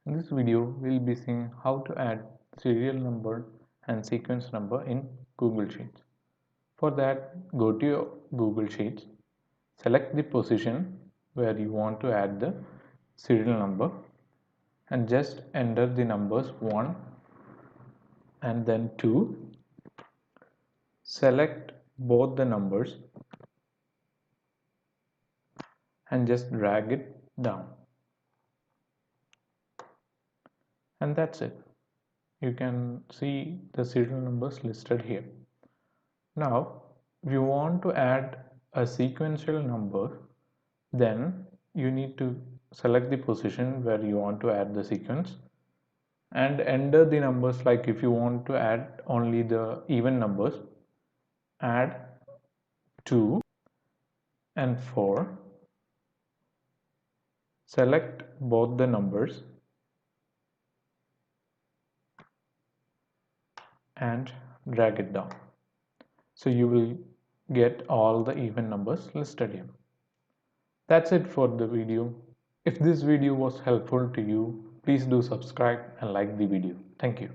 In this video, we'll be seeing how to add serial number and sequence number in Google Sheets. For that, go to your Google Sheets, select the position where you want to add the serial number and just enter the numbers 1 and then 2. Select both the numbers and just drag it down. And that's it. You can see the serial numbers listed here. Now, if you want to add a sequential number, then you need to select the position where you want to add the sequence and enter the numbers. Like if you want to add only the even numbers, add 2 and 4. Select both the numbers and drag it down. So you will get all the even numbers listed here. That's it for the video. If this video was helpful to you, please do subscribe and like the video. Thank you.